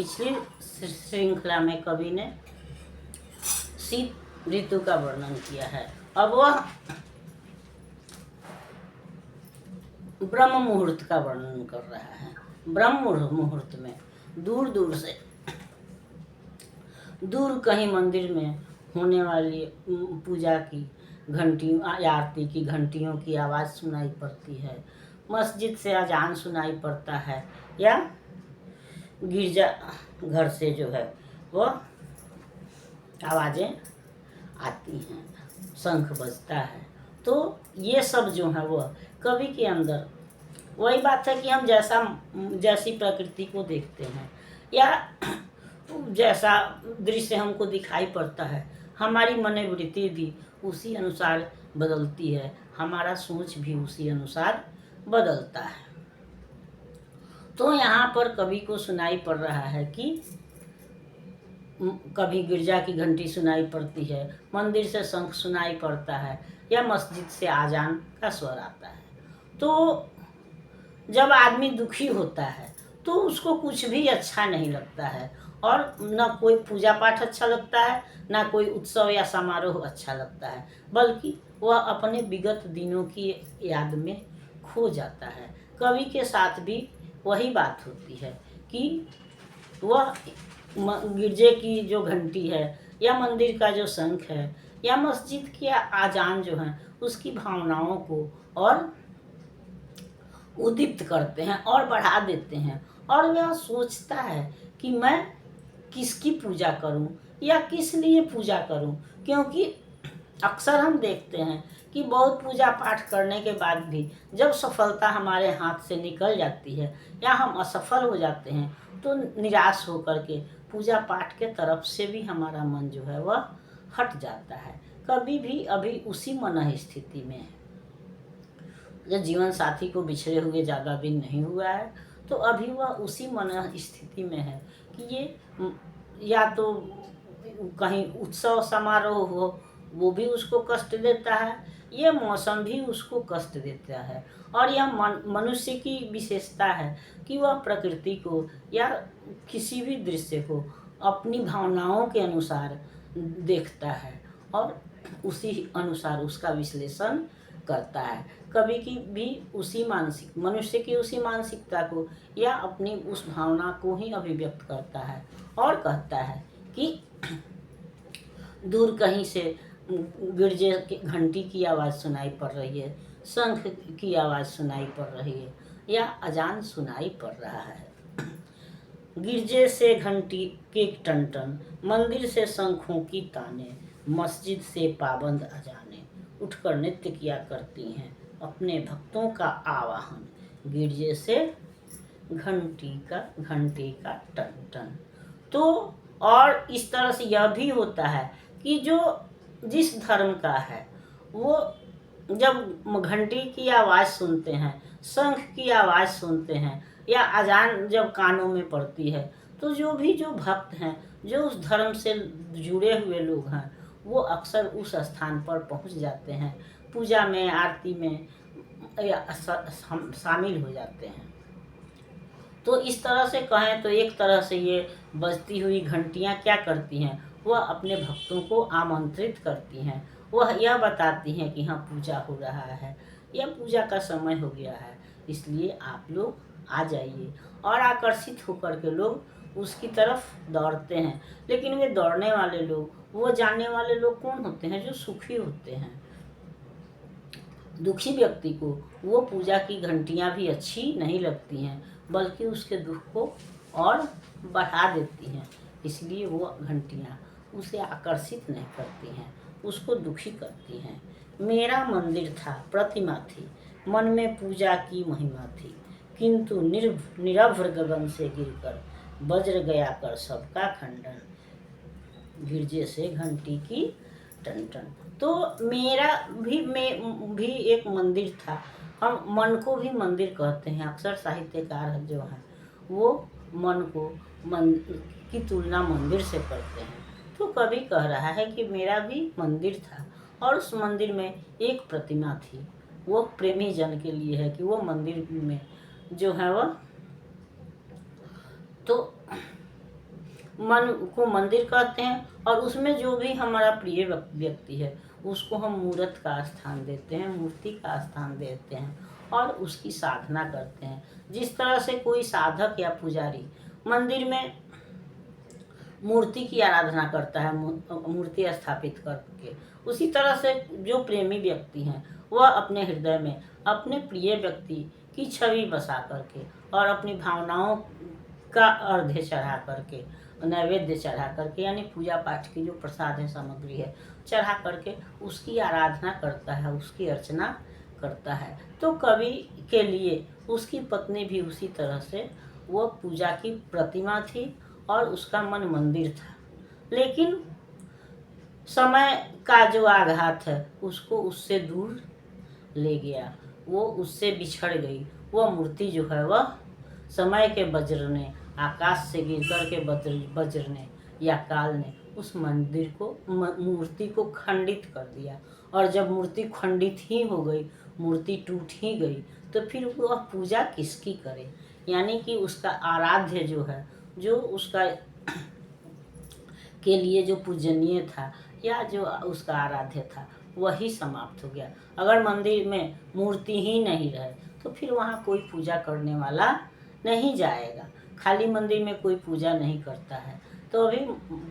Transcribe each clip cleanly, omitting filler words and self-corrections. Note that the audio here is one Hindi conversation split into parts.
पिछली श्रृंखला में कवि ने शीत ऋतु का वर्णन किया है। अब वह ब्रह्म मुहूर्त का वर्णन कर रहा है। ब्रह्म मुहूर्त में दूर दूर से, दूर कहीं मंदिर में होने वाली पूजा की घंटी, आरती की घंटियों की आवाज़ सुनाई पड़ती है, मस्जिद से अजान सुनाई पड़ता है, या गिरजा घर से जो है वह आवाज़ें आती हैं, शंख बजता है। तो ये सब जो है वह कवि के अंदर वही बात है कि हम जैसी प्रकृति को देखते हैं या जैसा दृश्य हमको दिखाई पड़ता है, हमारी मनोवृत्ति भी उसी अनुसार बदलती है, हमारा सोच भी उसी अनुसार बदलता है। तो यहाँ पर कवि को सुनाई पड़ रहा है कि कभी गिरजा की घंटी सुनाई पड़ती है, मंदिर से शंख सुनाई पड़ता है, या मस्जिद से आजान का स्वर आता है। तो जब आदमी दुखी होता है तो उसको कुछ भी अच्छा नहीं लगता है, और न कोई पूजा पाठ अच्छा लगता है, न कोई उत्सव या समारोह अच्छा लगता है, बल्कि वह अपने विगत दिनों की याद में खो जाता है। कवि के साथ भी वही बात होती है कि वह गिरजे की जो घंटी है, या मंदिर का जो शंख है, या मस्जिद की आजान जो है, उसकी भावनाओं को और उद्दीप्त करते हैं और बढ़ा देते हैं, और वह सोचता है कि मैं किसकी पूजा करूं या किस लिए पूजा करूं। क्योंकि अक्सर हम देखते हैं कि बहुत पूजा पाठ करने के बाद भी जब सफलता हमारे हाथ से निकल जाती है या हम असफल हो जाते हैं, तो निराश होकर के पूजा पाठ के तरफ से भी हमारा मन जो है वह हट जाता है। कभी भी अभी उसी मन स्थिति में है। जब जीवन साथी को बिछड़े हुए ज़्यादा दिन नहीं हुआ है, तो अभी वह उसी मन स्थिति में है कि ये या तो कहीं उत्सव समारोह हो, वो भी उसको कष्ट देता है, ये मौसम भी उसको कष्ट देता है। और यह मनुष्य की विशेषता है कि वह प्रकृति को या किसी भी दृश्य को अपनी भावनाओं के अनुसार देखता है और उसी अनुसार उसका विश्लेषण करता है। कभी की भी मनुष्य की उसी मानसिकता को या अपनी उस भावना को ही अभिव्यक्त करता है और कहता है कि दूर कहीं से गिरजे की घंटी की आवाज़ सुनाई पड़ रही है, शंख की आवाज़ सुनाई पड़ रही है, या अजान सुनाई पड़ रहा है। गिरजे से घंटी के टन टन, मंदिर से शंखों की ताने, मस्जिद से पाबंद अजाने उठकर नृत्य किया करती हैं अपने भक्तों का आवाहन, गिरजे से घंटे का टन टन। तो और इस तरह से यह भी होता है कि जो जिस धर्म का है वो जब घंटी की आवाज़ सुनते हैं, शंख की आवाज़ सुनते हैं, या अजान जब कानों में पड़ती है, तो जो भक्त हैं, जो उस धर्म से जुड़े हुए लोग हैं, वो अक्सर उस स्थान पर पहुंच जाते हैं, पूजा में, आरती में शामिल हो जाते हैं। तो इस तरह से कहें तो एक तरह से ये बजती हुई घंटियाँ क्या करती हैं, वह अपने भक्तों को आमंत्रित करती हैं। वह यह बताती हैं कि हाँ, पूजा हो रहा है या पूजा का समय हो गया है, इसलिए आप लोग आ जाइए। और आकर्षित होकर के लोग उसकी तरफ दौड़ते हैं। लेकिन वे दौड़ने वाले लोग, वो जानने वाले लोग कौन होते हैं? जो सुखी होते हैं। दुखी व्यक्ति को वो पूजा की घंटियाँ भी अच्छी नहीं लगती हैं, बल्कि उसके दुख को और बढ़ा देती हैं। इसलिए वो घंटियाँ उसे आकर्षित नहीं करती हैं, उसको दुखी करती हैं। मेरा मंदिर था, प्रतिमा थी, मन में पूजा की महिमा थी, किंतु निरभ्र गगन से गिरकर वज्र गया कर सबका खंडन, गिरजे से घंटी की टन टन। तो मेरा भी एक मंदिर था। हम मन को भी मंदिर कहते हैं। अक्सर साहित्यकार जो हैं वो मन की तुलना मंदिर से करते हैं। तो कवि कह रहा है कि मेरा भी मंदिर था और उस मंदिर में एक प्रतिमा थी। वो प्रेमी जन के लिए है कि वो मंदिर में जो है वह तो मन को मंदिर कहते हैं, और उसमें जो भी हमारा प्रिय व्यक्ति है उसको हम मूर्त का स्थान देते हैं, मूर्ति का स्थान देते हैं और उसकी साधना करते हैं। जिस तरह से कोई साधक या पुजारी मंदिर में मूर्ति की आराधना करता है, मूर्ति स्थापित करके, उसी तरह से जो प्रेमी व्यक्ति हैं वह अपने हृदय में अपने प्रिय व्यक्ति की छवि बसा करके और अपनी भावनाओं का अर्घ्य चढ़ा करके, नैवेद्य चढ़ा करके, यानी पूजा पाठ की जो प्रसाद है, सामग्री है, चढ़ा करके उसकी आराधना करता है, उसकी अर्चना करता है। तो कवि के लिए उसकी पत्नी भी उसी तरह से, वो पूजा की प्रतिमा थी और उसका मन मंदिर था। लेकिन समय का जो आघात है उसको उससे दूर ले गया, वो उससे बिछड़ गई। वह मूर्ति जो है वह समय के वज्र ने, आकाश से गिर कर के वज्र ने या काल ने उस मंदिर को, मूर्ति को खंडित कर दिया। और जब मूर्ति खंडित ही हो गई, मूर्ति टूट ही गई, तो फिर वह पूजा किसकी करे? यानी कि उसका आराध्य जो है, जो उसका के लिए जो पूजनीय था या जो उसका आराध्य था, वही समाप्त हो गया। अगर मंदिर में मूर्ति ही नहीं रहे तो फिर वहाँ कोई पूजा करने वाला नहीं जाएगा। खाली मंदिर में कोई पूजा नहीं करता है। तो अभी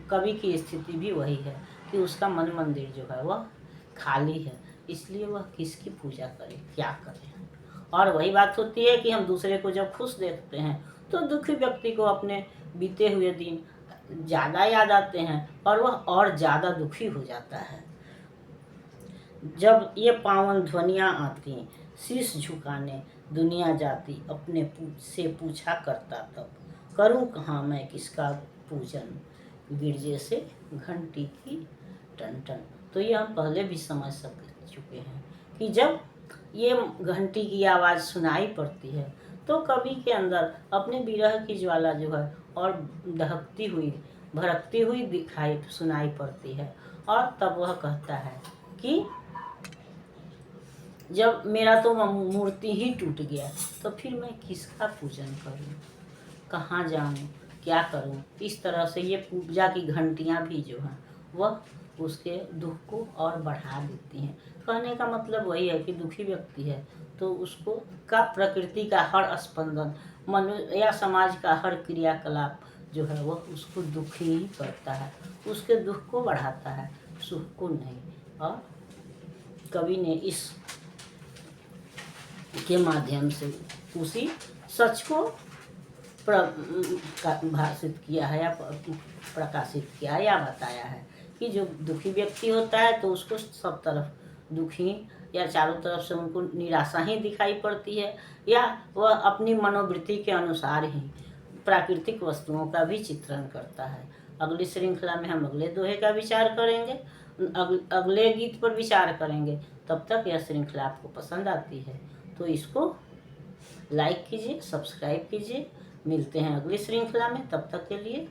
कवि की स्थिति भी वही है कि उसका मन मंदिर जो है वह खाली है, इसलिए वह किसकी पूजा करे, क्या करे। और वही बात होती है कि हम दूसरे को जब खुश देखते हैं तो दुखी व्यक्ति को अपने बीते हुए दिन ज़्यादा याद आते हैं और वह और ज़्यादा दुखी हो जाता है। जब ये पावन ध्वनियाँ आती, शीश झुकाने दुनिया जाती, अपने से पूछा करता तब, करूं कहाँ मैं किसका पूजन, गिरजे से घंटी की टन टन। तो ये हम पहले भी समझ चुके हैं कि जब ये घंटी की आवाज़ सुनाई पड़ती है तो कवि के अंदर अपने विरह की ज्वाला जो है और दहकती हुई, भड़कती हुई सुनाई पड़ती है। और तब वह कहता है कि जब मेरा तो मूर्ति ही टूट गया तो फिर मैं किसका पूजन करूं, कहाँ जाऊं, क्या करूं। इस तरह से ये पूजा की घंटियां भी जो हैं वह उसके दुख को और बढ़ा देती हैं। कहने का मतलब वही है कि दुखी व्यक्ति है तो उसको का प्रकृति का हर स्पंदन, मनुष्य या समाज का हर क्रियाकलाप जो है वह उसको दुखी ही करता है, उसके दुख को बढ़ाता है, सुख को नहीं। और कवि ने इस के माध्यम से उसी सच को भाषित किया है या प्रकाशित किया है या बताया है कि जो दुखी व्यक्ति होता है तो उसको सब तरफ दुखी या चारों तरफ से उनको निराशा ही दिखाई पड़ती है, या वह अपनी मनोवृत्ति के अनुसार ही प्राकृतिक वस्तुओं का भी चित्रण करता है। अगली श्रृंखला में हम अगले दोहे का विचार करेंगे, अगले गीत पर विचार करेंगे। तब तक यह श्रृंखला आपको पसंद आती है तो इसको लाइक कीजिए, सब्सक्राइब कीजिए। मिलते हैं अगली श्रृंखला में, तब तक के लिए